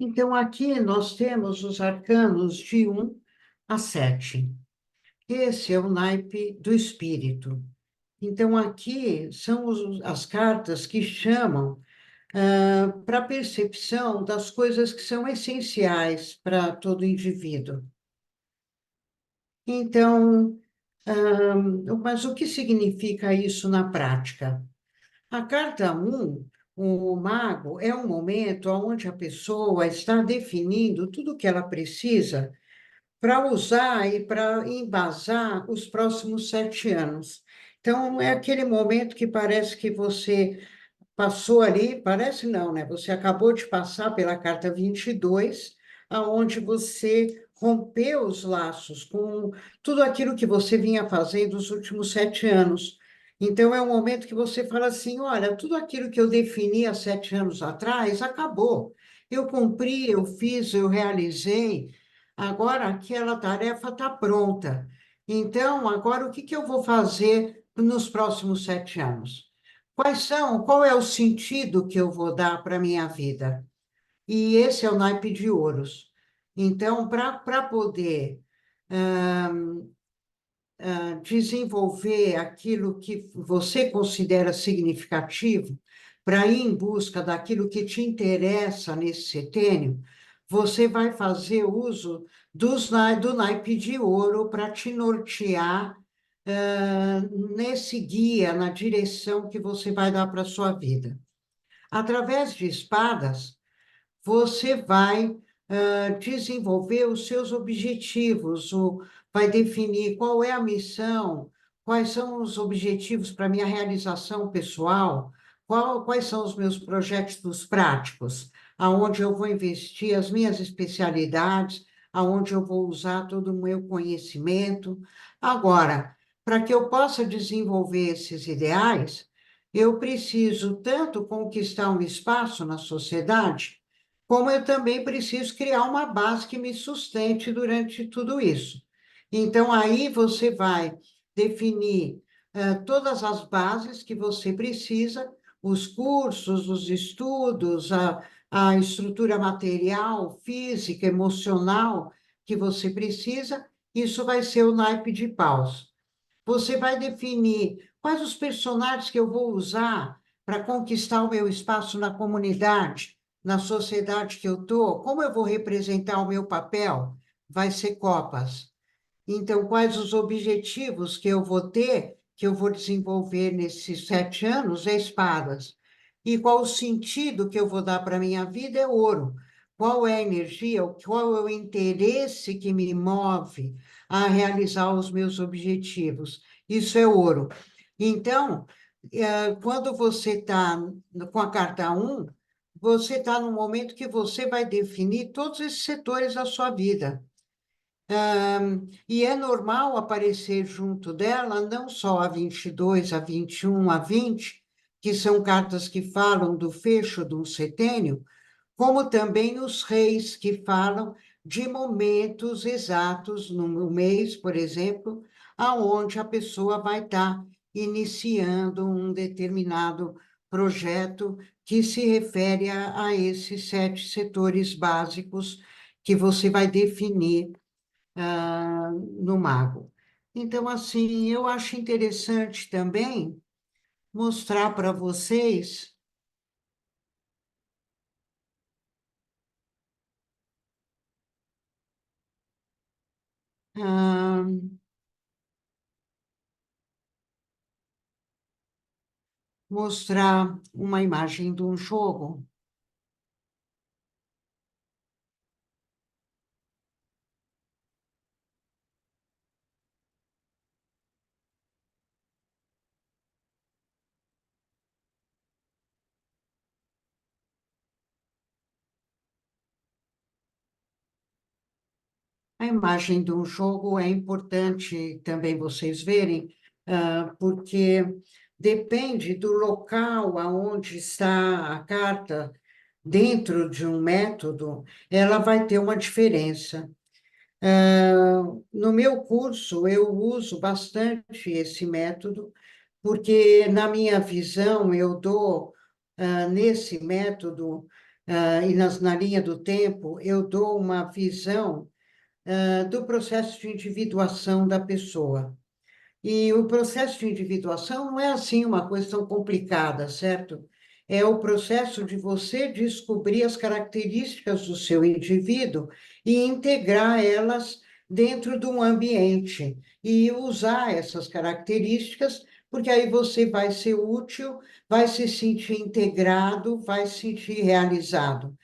Então, aqui nós temos os arcanos de 1 a 7. Esse é o naipe do espírito. Então, aqui são as cartas que chamam para a percepção das coisas que são essenciais para todo indivíduo. Então, mas o que significa isso na prática? A carta 1, o mago, é um momento onde a pessoa está definindo tudo o que ela precisa para usar e para embasar os próximos 7 anos. Então, é aquele momento que parece que você passou ali, parece não, né? Você acabou de passar pela carta 22, aonde você rompeu os laços com tudo aquilo que você vinha fazendo nos últimos 7 anos. Então, é um momento que você fala assim: olha, tudo aquilo que eu defini há 7 anos atrás acabou. Eu cumpri, eu fiz, eu realizei. Agora aquela tarefa está pronta. Então, agora o que que eu vou fazer nos próximos 7 anos? Qual é o sentido que eu vou dar para a minha vida? E esse é o naipe de ouros. Então, para poder desenvolver aquilo que você considera significativo, para ir em busca daquilo que te interessa nesse setênio, você vai fazer uso do naipe de ouro para te nortear nesse guia, na direção que você vai dar para a sua vida. Através de espadas, você vai desenvolver os seus objetivos, vai definir qual é a missão, quais são os objetivos para minha realização pessoal, quais são os meus projetos práticos, aonde eu vou investir as minhas especialidades, aonde eu vou usar todo o meu conhecimento. Agora, para que eu possa desenvolver esses ideais, eu preciso tanto conquistar um espaço na sociedade, como eu também preciso criar uma base que me sustente durante tudo isso. Então, aí você vai definir todas as bases que você precisa, os cursos, os estudos, a estrutura material, física, emocional que você precisa, isso vai ser o naipe de paus. Você vai definir quais os personagens que eu vou usar para conquistar o meu espaço na comunidade, na sociedade que eu estou, como eu vou representar o meu papel? Vai ser copas. Então, quais os objetivos que eu vou ter, que eu vou desenvolver nesses 7 anos? É espadas. E qual o sentido que eu vou dar para a minha vida? É ouro. Qual é a energia, qual é o interesse que me move a realizar os meus objetivos? Isso é ouro. Então, quando você está com a carta 1, você está no momento que você vai definir todos esses setores da sua vida. E é normal aparecer junto dela não só a 22, a 21, a 20, que são cartas que falam do fecho de um setênio, como também os reis, que falam de momentos exatos no mês, por exemplo, aonde a pessoa vai estar iniciando um determinado projeto que se refere a esses 7 setores básicos que você vai definir no mago. Então, assim, eu acho interessante também mostrar para vocês, ah, mostrar uma imagem de um jogo. A imagem de um jogo é importante também vocês verem, porque depende do local aonde está a carta dentro de um método, ela vai ter uma diferença. No meu curso, eu uso bastante esse método, porque, na minha visão, eu dou, nesse método, e na linha do tempo, eu dou uma visão do processo de individuação da pessoa. E o processo de individuação não é assim uma coisa tão complicada, certo? É o processo de você descobrir as características do seu indivíduo e integrar elas dentro de um ambiente e usar essas características, porque aí você vai ser útil, vai se sentir integrado, vai se sentir realizado.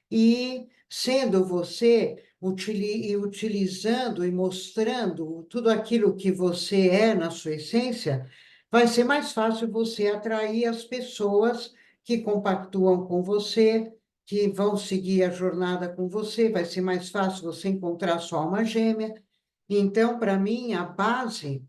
E sendo você, utilizando e mostrando tudo aquilo que você é na sua essência, vai ser mais fácil você atrair as pessoas que compactuam com você, que vão seguir a jornada com você, vai ser mais fácil você encontrar sua alma gêmea. Então, para mim, a base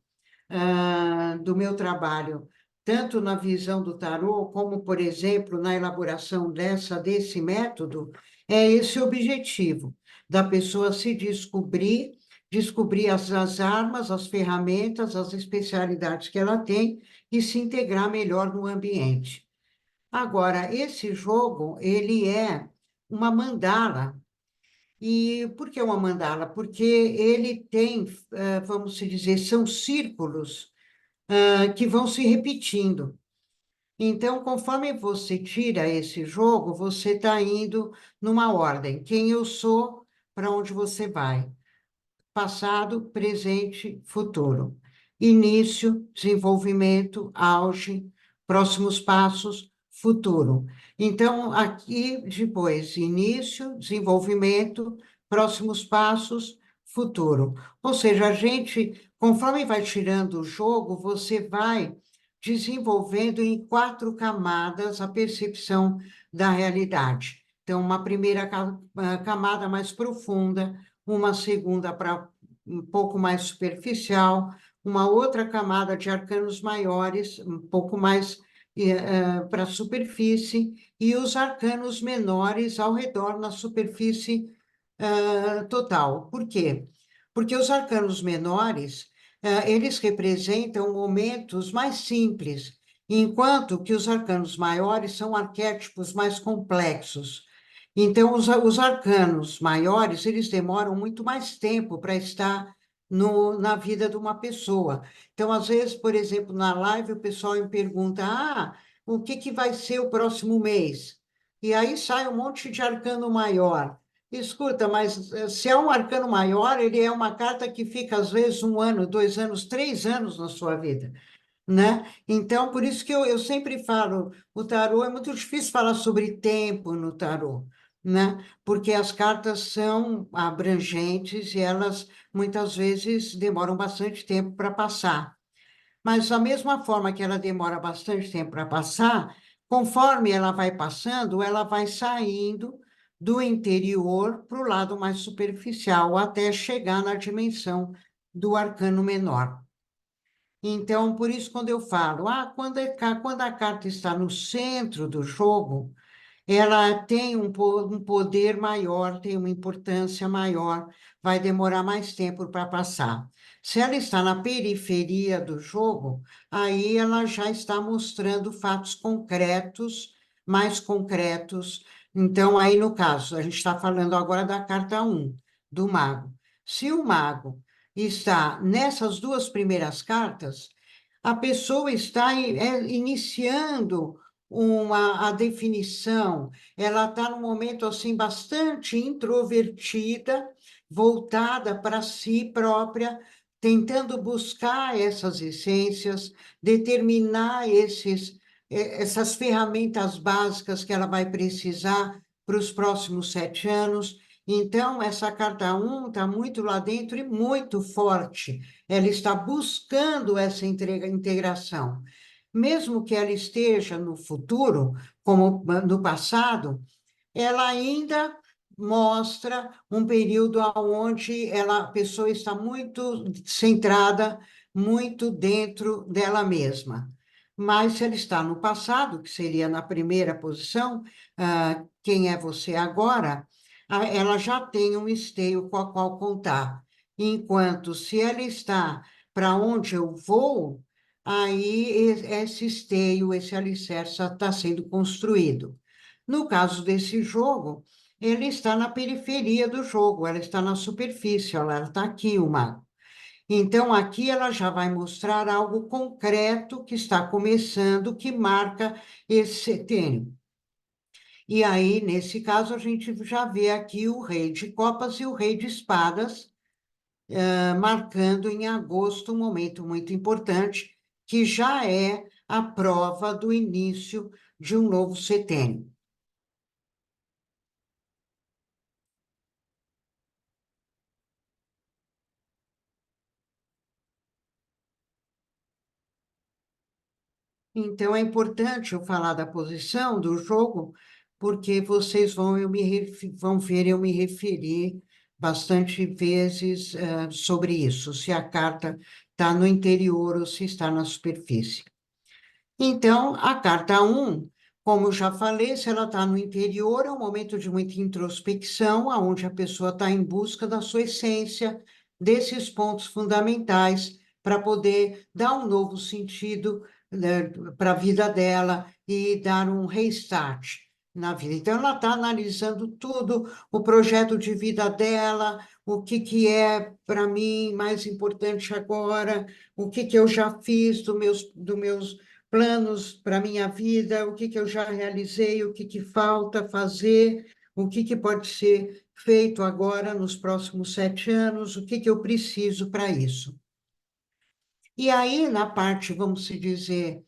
do meu trabalho, tanto na visão do tarô, como, por exemplo, na elaboração desse método, é esse objetivo, da pessoa se descobrir, descobrir as armas, as ferramentas, as especialidades que ela tem e se integrar melhor no ambiente. Agora, esse jogo, ele é uma mandala. E por que uma mandala? Porque ele tem, vamos se dizer, são círculos que vão se repetindo. Então, conforme você tira esse jogo, você está indo numa ordem. Quem eu sou, para onde você vai. Passado, presente, futuro. Início, desenvolvimento, auge, próximos passos, futuro. Então, aqui depois, início, desenvolvimento, próximos passos, futuro. Ou seja, a gente, conforme vai tirando o jogo, você vai desenvolvendo em 4 camadas a percepção da realidade. Então, uma primeira camada mais profunda, uma segunda para um pouco mais superficial, uma outra camada de arcanos maiores, um pouco mais para a superfície, e os arcanos menores ao redor na superfície total. Por quê? Porque os arcanos menores, eles representam momentos mais simples, enquanto que os arcanos maiores são arquétipos mais complexos. Então, os arcanos maiores, eles demoram muito mais tempo para estar na vida de uma pessoa. Então, às vezes, por exemplo, na live, o pessoal me pergunta, o que que vai ser o próximo mês? E aí sai um monte de arcano maior. Escuta, mas se é um arcano maior, ele é uma carta que fica, às vezes, 1 ano, 2 anos, 3 anos na sua vida, né? Então, por isso que eu sempre falo, o tarô é muito difícil falar sobre tempo no tarô, né? Porque as cartas são abrangentes e elas, muitas vezes, demoram bastante tempo para passar. Mas da mesma forma que ela demora bastante tempo para passar, conforme ela vai passando, ela vai saindo do interior para o lado mais superficial, até chegar na dimensão do arcano menor. Então, por isso, quando eu falo, quando a carta está no centro do jogo, ela tem um poder maior, tem uma importância maior, vai demorar mais tempo para passar. Se ela está na periferia do jogo, aí ela já está mostrando fatos concretos, mais concretos. Então, aí no caso, a gente está falando agora da carta 1, do mago. Se o mago está nessas 2 primeiras cartas, a pessoa está iniciando a definição, ela está num momento assim bastante introvertida, voltada para si própria, tentando buscar essas essências, determinar essas ferramentas básicas que ela vai precisar para os próximos 7 anos. Então, essa carta 1 está muito lá dentro e muito forte. Ela está buscando essa integração. Mesmo que ela esteja no futuro, como no passado, ela ainda mostra um período onde a pessoa está muito centrada, muito dentro dela mesma. Mas se ela está no passado, que seria na primeira posição, quem é você agora, ela já tem um esteio com a qual contar. Enquanto se ela está para onde eu vou, aí esse esteio, esse alicerce está sendo construído. No caso desse jogo, ele está na periferia do jogo, ela está na superfície, olha lá, ela está aqui, o mago. Então, aqui ela já vai mostrar algo concreto que está começando, que marca esse setênio. E aí, nesse caso, a gente já vê aqui o rei de copas e o rei de espadas, marcando em agosto um momento muito importante, que já é a prova do início de um novo setênio. Então, é importante eu falar da posição do jogo, porque vocês vão ver eu me referir bastante vezes sobre isso, se a carta está no interior ou se está na superfície. Então, a carta um, como eu já falei, se ela está no interior, é um momento de muita introspecção, onde a pessoa está em busca da sua essência, desses pontos fundamentais, para poder dar um novo sentido, né, para a vida dela e dar um restart na vida. Então, ela está analisando tudo, o projeto de vida dela, o que, que é para mim mais importante agora, o que, que eu já fiz dos meus planos para a minha vida, o que que eu já realizei, o que que falta fazer, o que que pode ser feito agora nos próximos 7 anos, o que que eu preciso para isso. E aí, na parte, vamos se dizer,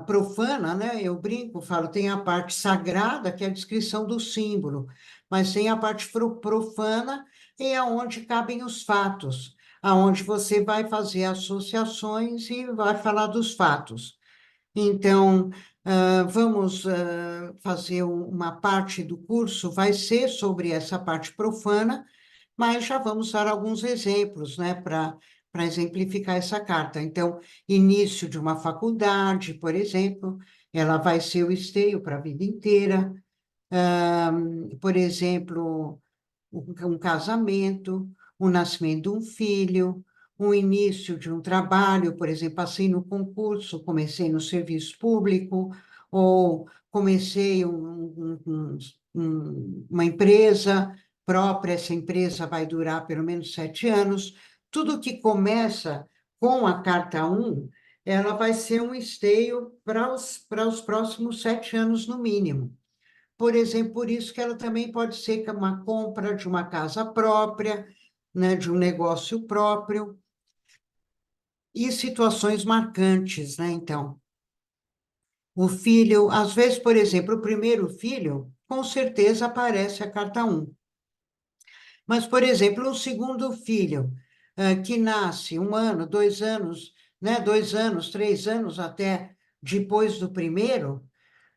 profana, né? Eu brinco, falo, tem a parte sagrada, que é a descrição do símbolo, mas tem a parte profana, é onde cabem os fatos, aonde você vai fazer associações e vai falar dos fatos. Então, vamos fazer uma parte do curso, vai ser sobre essa parte profana, mas já vamos dar alguns exemplos, né, para exemplificar essa carta. Então, início de uma faculdade, por exemplo, ela vai ser o esteio para a vida inteira. Por exemplo, um casamento, o nascimento de um filho, o início de um trabalho, por exemplo, passei no concurso, comecei no serviço público, ou comecei uma empresa própria, essa empresa vai durar pelo menos 7 anos. Tudo que começa com a carta um, ela vai ser um esteio para os próximos 7 anos, no mínimo. Por exemplo, por isso que ela também pode ser uma compra de uma casa própria, né, de um negócio próprio, e situações marcantes, né? Então, o filho, às vezes, por exemplo, o primeiro filho, com certeza aparece a carta um. Mas, por exemplo, um segundo filho, que nasce 1 ano, 2 anos, né, 2 anos, 3 anos até depois do primeiro,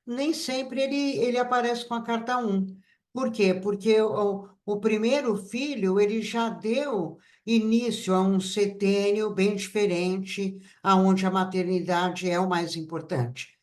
nem sempre ele aparece com a carta um. Por quê? Porque o primeiro filho, ele já deu início a um setênio bem diferente, aonde a maternidade é o mais importante.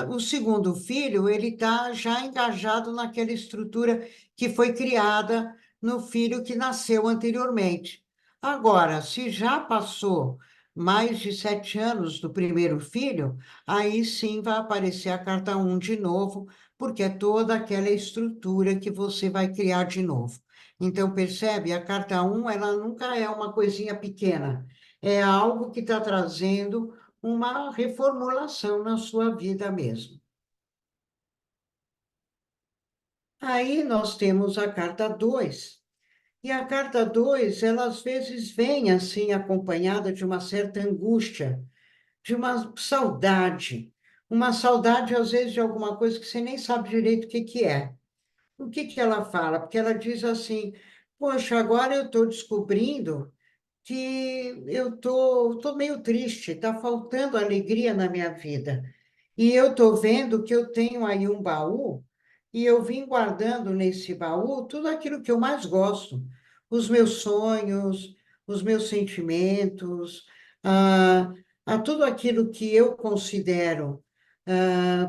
O segundo filho, ele está já engajado naquela estrutura que foi criada no filho que nasceu anteriormente. Agora, se já passou mais de 7 anos do primeiro filho, aí sim vai aparecer a carta um de novo, porque é toda aquela estrutura que você vai criar de novo. Então, percebe? A carta um, ela nunca é uma coisinha pequena, é algo que está trazendo uma reformulação na sua vida mesmo. Aí nós temos a carta 2. E a carta 2, ela às vezes vem assim acompanhada de uma certa angústia, de uma saudade às vezes de alguma coisa que você nem sabe direito o que que é. O que que ela fala? Porque ela diz assim: poxa, agora eu estou descobrindo que eu tô meio triste, está faltando alegria na minha vida. E eu estou vendo que eu tenho aí um baú, e eu vim guardando nesse baú tudo aquilo que eu mais gosto, os meus sonhos, os meus sentimentos, ah, tudo aquilo que eu considero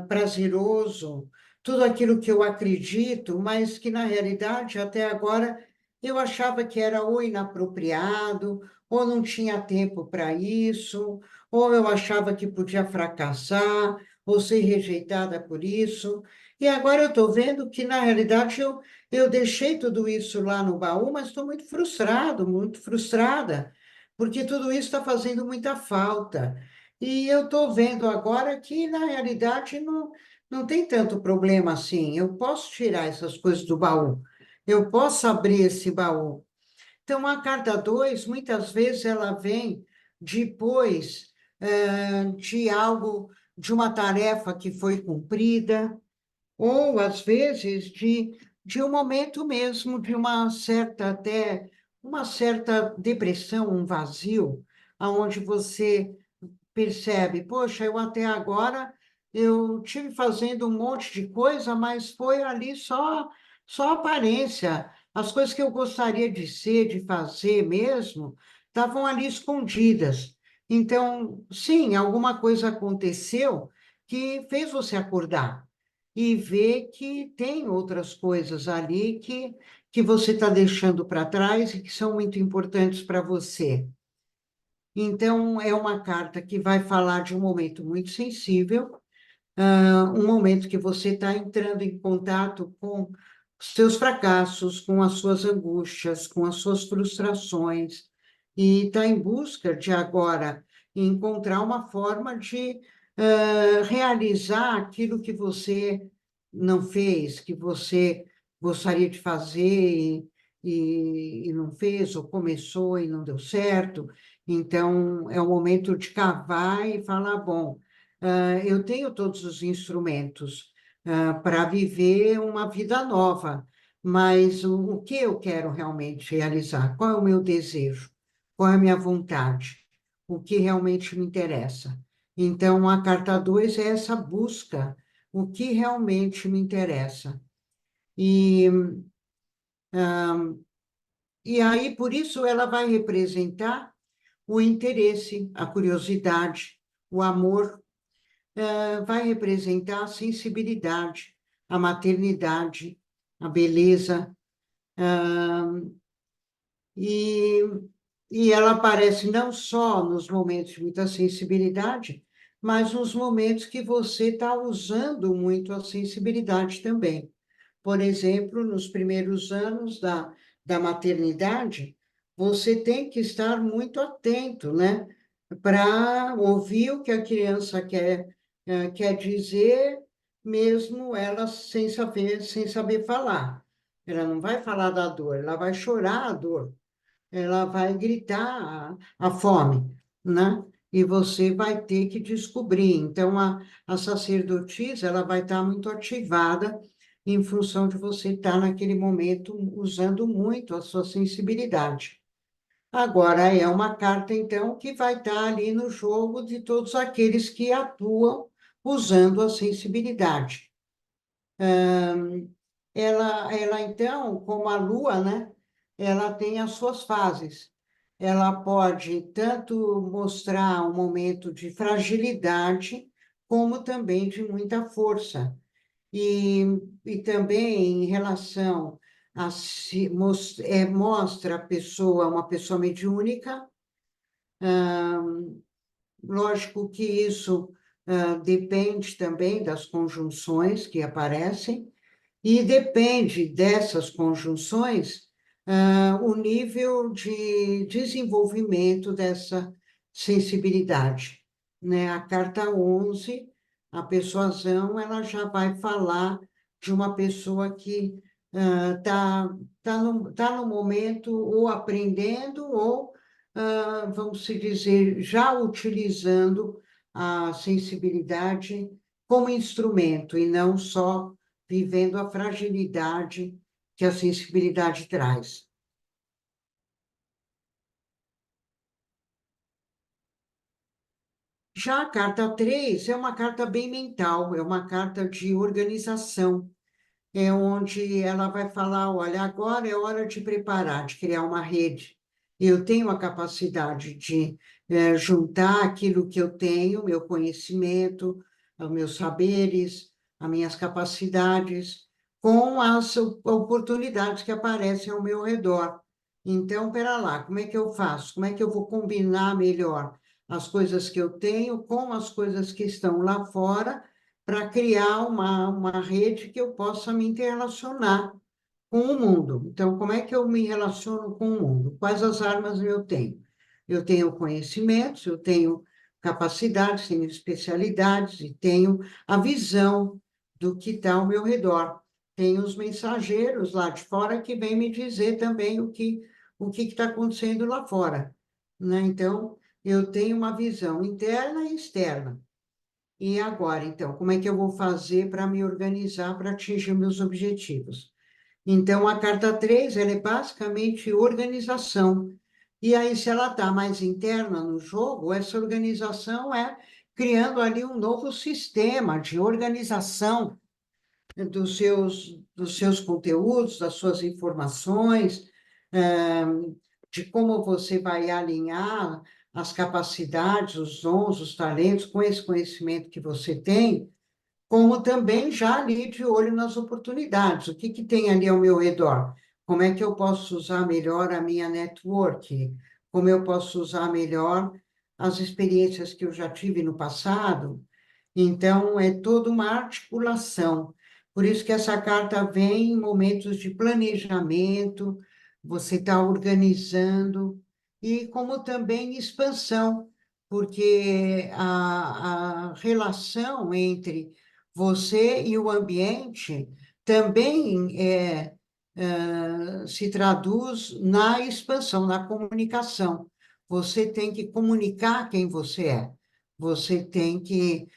prazeroso, tudo aquilo que eu acredito, mas que na realidade até agora eu achava que era ou inapropriado, ou não tinha tempo para isso, ou eu achava que podia fracassar, ou ser rejeitada por isso. E agora eu estou vendo que, na realidade, eu deixei tudo isso lá no baú, mas estou muito frustrado, muito frustrada, porque tudo isso está fazendo muita falta. E eu estou vendo agora que, na realidade, não tem tanto problema assim. Eu posso tirar essas coisas do baú, eu posso abrir esse baú. Então, a carta 2 muitas vezes, ela vem depois de algo, de uma tarefa que foi cumprida, ou às vezes de um momento mesmo, de uma certa até uma certa depressão, um vazio, aonde você percebe, poxa, eu até agora eu tive fazendo um monte de coisa, mas foi ali só aparência. As coisas que eu gostaria de ser, de fazer mesmo, estavam ali escondidas. Então, sim, alguma coisa aconteceu que fez você acordar e ver que tem outras coisas ali que você está deixando para trás e que são muito importantes para você. Então, é uma carta que vai falar de um momento muito sensível, um momento que você está entrando em contato com os seus fracassos, com as suas angústias, com as suas frustrações, e está em busca de agora encontrar uma forma de realizar aquilo que você não fez, que você gostaria de fazer e não fez, ou começou e não deu certo. Então, é o momento de cavar e falar, bom, eu tenho todos os instrumentos para viver uma vida nova, mas o que eu quero realmente realizar? Qual é o meu desejo? Qual é a minha vontade? O que realmente me interessa? Então, a carta 2 é essa busca, o que realmente me interessa. E, e aí, por isso, ela vai representar o interesse, a curiosidade, o amor, vai representar a sensibilidade, a maternidade, a beleza, e, e ela aparece não só nos momentos de muita sensibilidade, mas nos momentos que você está usando muito a sensibilidade também. Por exemplo, nos primeiros anos da maternidade, você tem que estar muito atento, né? Para ouvir o que a criança quer dizer, mesmo ela sem saber falar. Ela não vai falar da dor, ela vai chorar a dor, ela vai gritar a fome, né? E você vai ter que descobrir. Então, a sacerdotisa, ela vai estar muito ativada em função de você estar naquele momento usando muito a sua sensibilidade. Agora, é uma carta, então, que vai estar ali no jogo de todos aqueles que atuam usando a sensibilidade. Ela, então, como a lua, né? Ela tem as suas fases. Ela pode tanto mostrar um momento de fragilidade, como também de muita força. E, e também em relação a mostra a pessoa, uma pessoa mediúnica. Lógico que isso depende também das conjunções que aparecem, e depende dessas conjunções, o nível de desenvolvimento dessa sensibilidade, né? A carta 11, a persuasão, ela já vai falar de uma pessoa que tá no momento ou aprendendo ou, vamos se dizer, já utilizando a sensibilidade como instrumento e não só vivendo a fragilidade que a sensibilidade traz. Já a carta 3 é uma carta bem mental, é uma carta de organização, é onde ela vai falar, olha, agora é hora de preparar, de criar uma rede. Eu tenho a capacidade de juntar aquilo que eu tenho, meu conhecimento, os meus saberes, as minhas capacidades, com as oportunidades que aparecem ao meu redor. Então, pera lá, como é que eu faço? Como é que eu vou combinar melhor as coisas que eu tenho com as coisas que estão lá fora para criar uma rede que eu possa me interrelacionar com o mundo. Então, como é que eu me relaciono com o mundo? Quais as armas eu tenho? Eu tenho conhecimentos, eu tenho capacidades, tenho especialidades e tenho a visão do que está ao meu redor. Tenho os mensageiros lá de fora que vêm me dizer também o que está acontecendo lá fora, né? Então, eu tenho uma visão interna e externa. E agora, então, como é que eu vou fazer para me organizar para atingir meus objetivos? Então, a carta 3 ela é basicamente organização. E aí, se ela está mais interna no jogo, essa organização é criando ali um novo sistema de organização dos seus conteúdos, das suas informações, eh, de como você vai alinhar as capacidades, os dons, os talentos com esse conhecimento que você tem, como também já ali de olho nas oportunidades. O que que tem ali ao meu redor? Como é que eu posso usar melhor a minha network? Como eu posso usar melhor as experiências que eu já tive no passado? Então, é toda uma articulação. Por isso que essa carta vem em momentos de planejamento, você está organizando, e como também expansão, porque a relação entre você e o ambiente também se traduz na expansão, na comunicação. Você tem que comunicar quem você é. Você tem que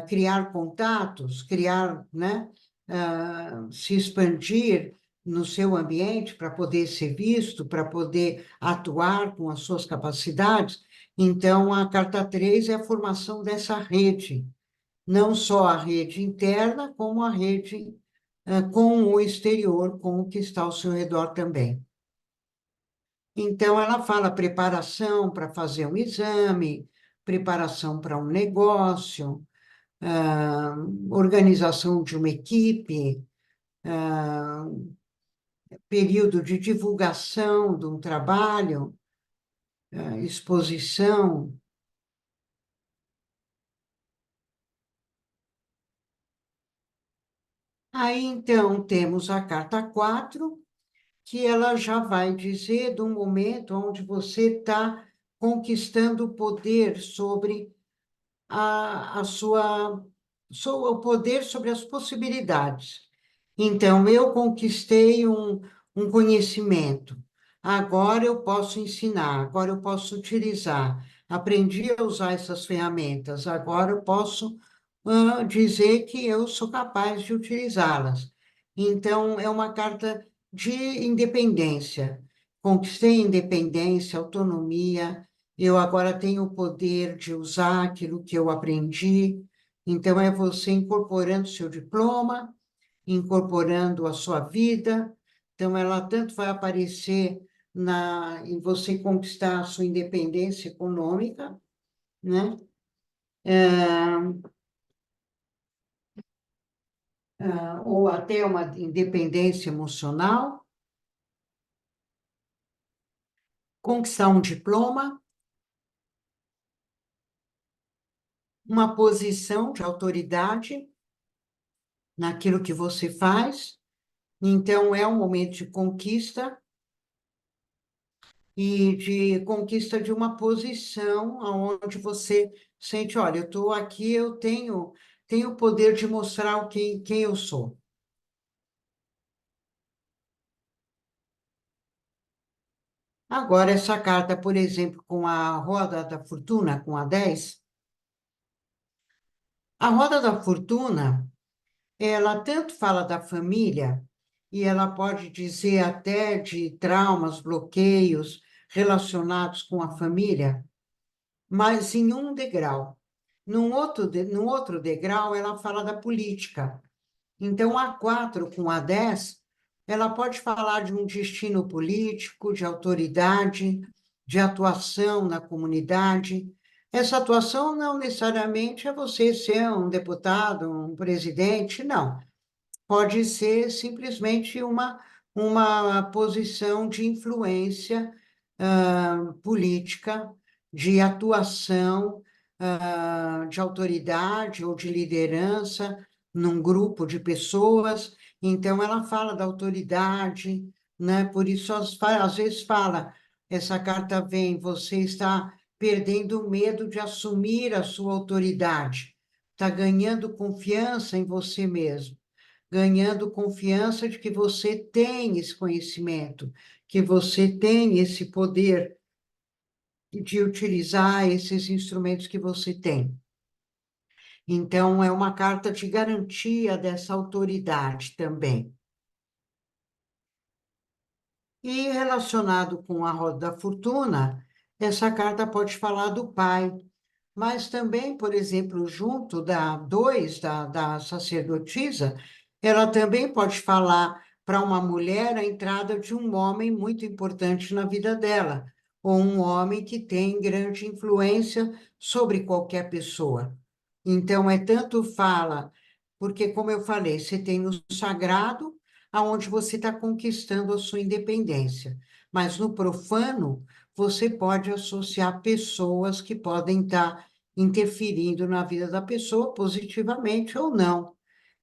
criar contatos, criar, né, se expandir no seu ambiente para poder ser visto, para poder atuar com as suas capacidades. Então, a carta 3 é a formação dessa rede, não só a rede interna, como a rede com o exterior, com o que está ao seu redor também. Então, ela fala preparação para fazer um exame, preparação para um negócio, ah, organização de uma equipe, ah, período de divulgação de um trabalho, exposição. Aí, então, temos a carta 4 que ela já vai dizer do momento onde você está conquistando o poder sobre o poder sobre as possibilidades. Então, eu conquistei um conhecimento, agora eu posso ensinar, agora eu posso utilizar, aprendi a usar essas ferramentas, agora eu posso dizer que eu sou capaz de utilizá-las. Então, é uma carta de independência. Conquistei independência, autonomia, eu agora tenho o poder de usar aquilo que eu aprendi. Então, é você incorporando seu diploma, incorporando a sua vida. Então, ela tanto vai aparecer em você conquistar a sua independência econômica, né? Ou até uma independência emocional, conquistar um diploma, uma posição de autoridade naquilo que você faz. Então, é um momento de conquista e de conquista de uma posição onde você sente, olha, eu estou aqui, eu tenho o poder de mostrar quem eu sou. Agora, essa carta, por exemplo, com a roda da fortuna, com a 10, a roda da fortuna, ela tanto fala da família, e ela pode dizer até de traumas, bloqueios relacionados com a família, mas em um degrau. Num outro degrau, ela fala da política. Então, a 4 com a 10, ela pode falar de um destino político, de autoridade, de atuação na comunidade. Essa atuação não necessariamente é você ser um deputado, um presidente, não. Pode ser simplesmente uma posição de influência política, de atuação de autoridade ou de liderança num grupo de pessoas. Então, ela fala da autoridade, né? Por isso, às vezes fala, essa carta vem, você está perdendo o medo de assumir a sua autoridade, está ganhando confiança em você mesmo, ganhando confiança de que você tem esse conhecimento, que você tem esse poder de utilizar esses instrumentos que você tem. Então, é uma carta de garantia dessa autoridade também. E relacionado com a roda da fortuna, essa carta pode falar do pai, mas também, por exemplo, junto da 2, da sacerdotisa, ela também pode falar para uma mulher a entrada de um homem muito importante na vida dela, ou um homem que tem grande influência sobre qualquer pessoa. Então, é tanto fala, porque, como eu falei, você tem no sagrado, aonde você está conquistando a sua independência, mas no profano, você pode associar pessoas que podem estar interferindo na vida da pessoa positivamente ou não.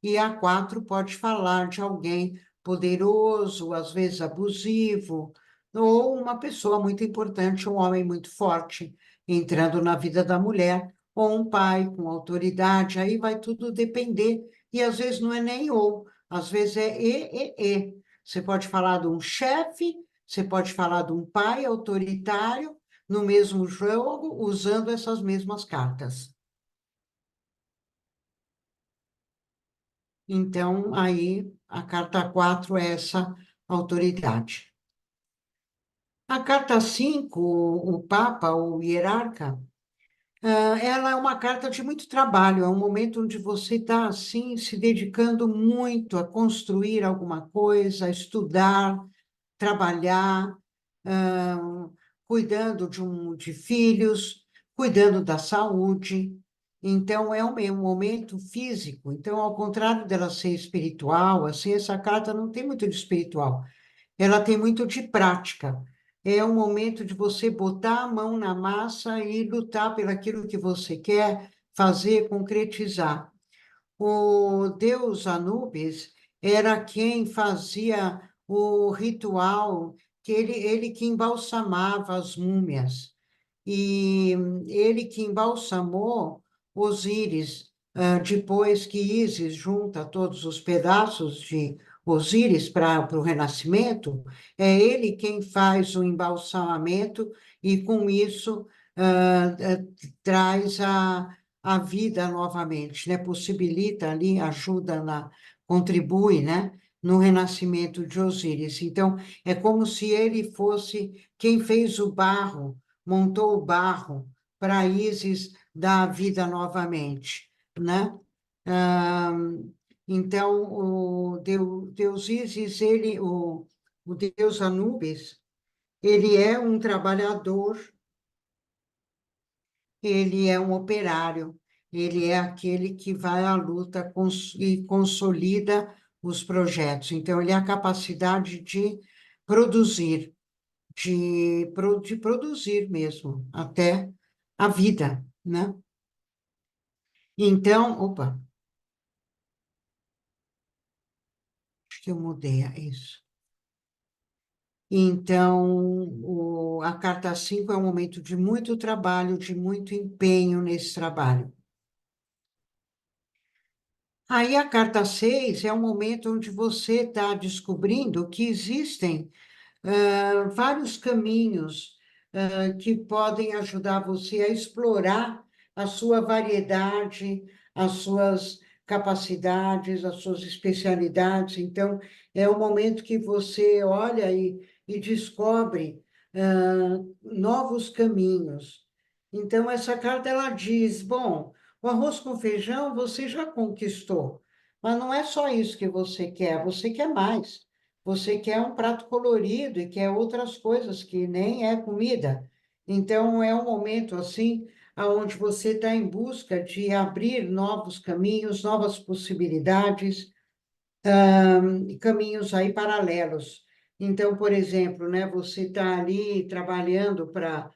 E a 4 pode falar de alguém poderoso, às vezes abusivo, ou uma pessoa muito importante, um homem muito forte, entrando na vida da mulher, ou um pai com autoridade, aí vai tudo depender, e às vezes não é nem ou, às vezes é e. Você pode falar de um chefe, você pode falar de um pai autoritário, no mesmo jogo, usando essas mesmas cartas. Então, aí, a carta 4 é essa autoridade. A carta 5, o Papa, o hierarca, ela é uma carta de muito trabalho, é um momento onde você está, assim, se dedicando muito a construir alguma coisa, a estudar, trabalhar, ah, cuidando de filhos, cuidando da saúde. Então, é um momento físico. Então, ao contrário dela ser espiritual, assim, essa carta não tem muito de espiritual, ela tem muito de prática. É um momento de você botar a mão na massa e lutar pelaquilo que você quer fazer, concretizar. O deus Anubis era quem fazia o ritual, que ele que embalsamava as múmias. E ele que embalsamou Osíris, depois que Ísis junta todos os pedaços de Osíris para o renascimento, é ele quem faz o embalsamamento e, com isso, traz a vida novamente, né? Possibilita ali, ajuda contribui, né? No renascimento de Osíris. Então, é como se ele fosse quem fez o barro, montou o barro para Ísis dar a vida novamente, né? Ah, então, o Deus Ísis, o Deus Anubis, ele é um trabalhador, ele é um operário, ele é aquele que vai à luta e consolida os projetos. Então, ele é a capacidade de produzir, de produzir mesmo, até a vida, né? Então, opa, acho que eu mudei, é isso. Então, a carta 5 é um momento de muito trabalho, de muito empenho nesse trabalho. Aí a carta 6 é um momento onde você está descobrindo que existem vários caminhos que podem ajudar você a explorar a sua variedade, as suas capacidades, as suas especialidades. Então, é o momento que você olha e descobre novos caminhos. Então, essa carta ela diz: bom, o arroz com feijão você já conquistou, mas não é só isso que você quer mais. Você quer um prato colorido e quer outras coisas que nem é comida. Então, é um momento assim, onde você está em busca de abrir novos caminhos, novas possibilidades, caminhos aí paralelos. Então, por exemplo, né, você está ali trabalhando para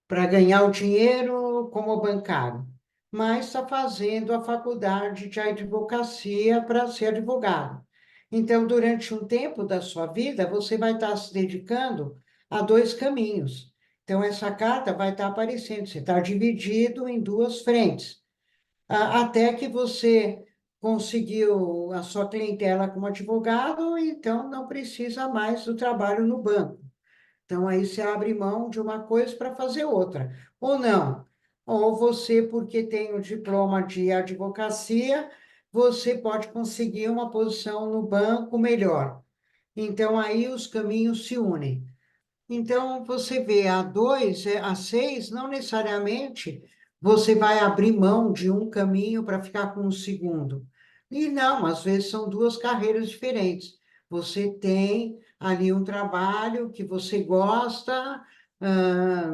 para ganhar o dinheiro como bancário, mas está fazendo a faculdade de advocacia para ser advogado. Então, durante um tempo da sua vida, você vai estar se dedicando a dois caminhos. Então, essa carta vai estar aparecendo, você está dividido em duas frentes, até que você conseguiu a sua clientela como advogado, então não precisa mais do trabalho no banco. Então, aí você abre mão de uma coisa para fazer outra. Ou não. Ou você, porque tem o diploma de advocacia, você pode conseguir uma posição no banco melhor. Então, aí os caminhos se unem. Então, você vê a 2, a 6, não necessariamente você vai abrir mão de um caminho para ficar com o segundo. E não, às vezes são duas carreiras diferentes. Você tem ali um trabalho que você gosta, ah,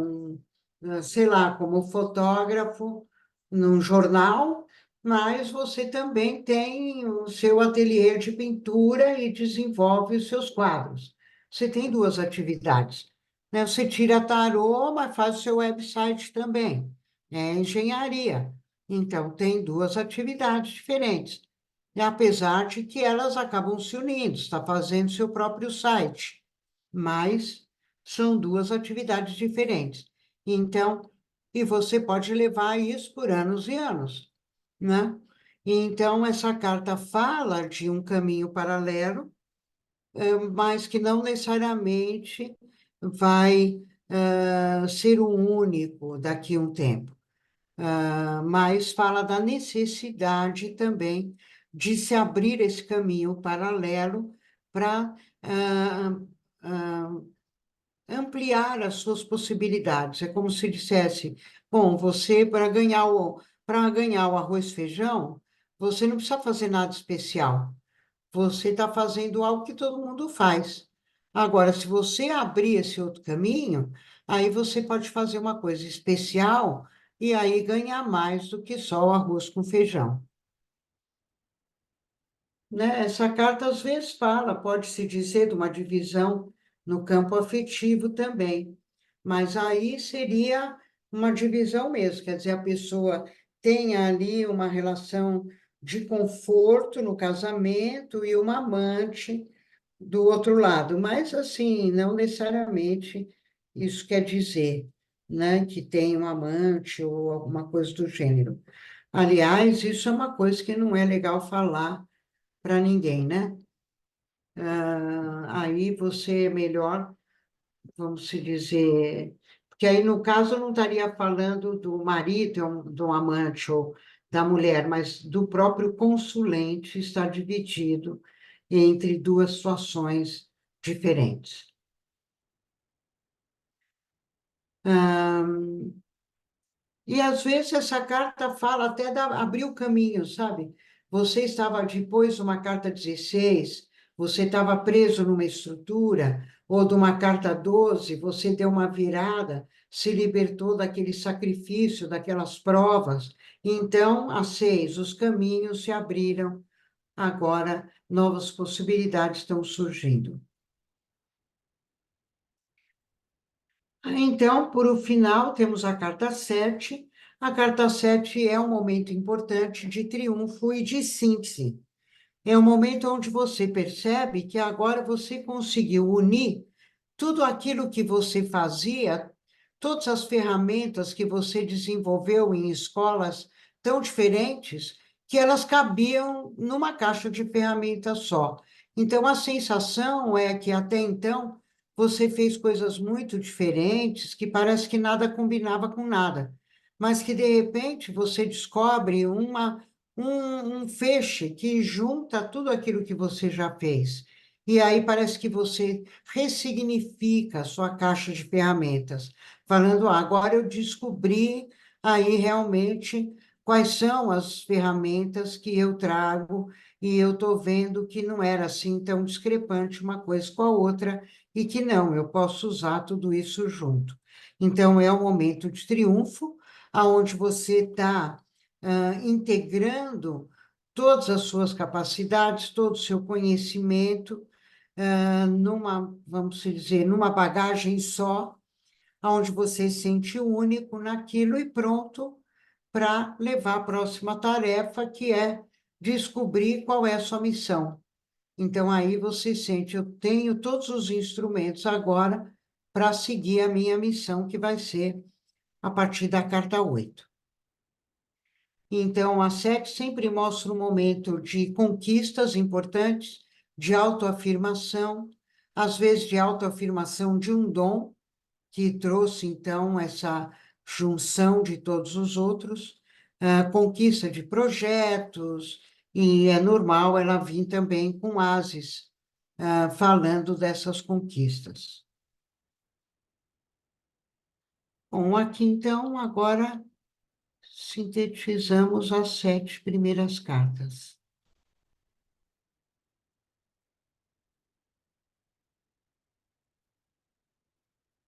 sei lá, como fotógrafo num jornal, mas você também tem o seu ateliê de pintura e desenvolve os seus quadros. Você tem duas atividades, né? Você tira tarô, mas faz o seu website também. É engenharia. Então, tem duas atividades diferentes. E apesar de que elas acabam se unindo, está fazendo seu próprio site, mas são duas atividades diferentes. Então, e você pode levar isso por anos e anos, né? Então, essa carta fala de um caminho paralelo, mas que não necessariamente vai ser o único daqui a um tempo. Mas fala da necessidade também de se abrir esse caminho paralelo para ampliar as suas possibilidades. É como se dissesse, bom, você para ganhar o arroz e feijão, você não precisa fazer nada especial. Você está fazendo algo que todo mundo faz. Agora, se você abrir esse outro caminho, aí você pode fazer uma coisa especial e aí ganhar mais do que só o arroz com feijão. Né? Essa carta às vezes fala, pode-se dizer, de uma divisão no campo afetivo também, mas aí seria uma divisão mesmo, quer dizer, a pessoa tem ali uma relação de conforto no casamento e uma amante do outro lado, mas assim, não necessariamente isso quer dizer, né, que tem um amante ou alguma coisa do gênero. Aliás, isso é uma coisa que não é legal falar para ninguém, né? Aí você é melhor, vamos se dizer, porque aí no caso eu não estaria falando do marido, do amante ou da mulher, mas do próprio consulente está dividido entre duas situações diferentes. E às vezes essa carta fala até abrir o caminho, sabe? Você estava depois de uma carta 16, você estava preso numa estrutura, ou de uma carta 12, você deu uma virada, se libertou daquele sacrifício, daquelas provas. Então, a 6, os caminhos se abriram, agora novas possibilidades estão surgindo. Então, por o final, temos a carta 7. A carta 7 é um momento importante de triunfo e de síntese. É um momento onde você percebe que agora você conseguiu unir tudo aquilo que você fazia, todas as ferramentas que você desenvolveu em escolas tão diferentes, que elas cabiam numa caixa de ferramentas só. Então, a sensação é que até então você fez coisas muito diferentes, que parece que nada combinava com nada, mas que de repente você descobre um feixe que junta tudo aquilo que você já fez. E aí parece que você ressignifica a sua caixa de ferramentas, falando, agora eu descobri aí realmente quais são as ferramentas que eu trago e eu estou vendo que não era assim tão discrepante uma coisa com a outra e que não, eu posso usar tudo isso junto. Então, é um momento de triunfo, aonde você está integrando todas as suas capacidades, todo o seu conhecimento, vamos dizer, numa bagagem só, onde você se sente único naquilo e pronto para levar a próxima tarefa, que é descobrir qual é a sua missão. Então, aí você sente, eu tenho todos os instrumentos agora para seguir a minha missão, que vai ser a partir da carta 8. Então, a sete sempre mostra um momento de conquistas importantes, de autoafirmação, às vezes de autoafirmação de um dom, que trouxe, então, essa junção de todos os outros, conquista de projetos, e é normal ela vir também com ases, falando dessas conquistas. Bom, aqui, então, agora sintetizamos as 7 primeiras cartas.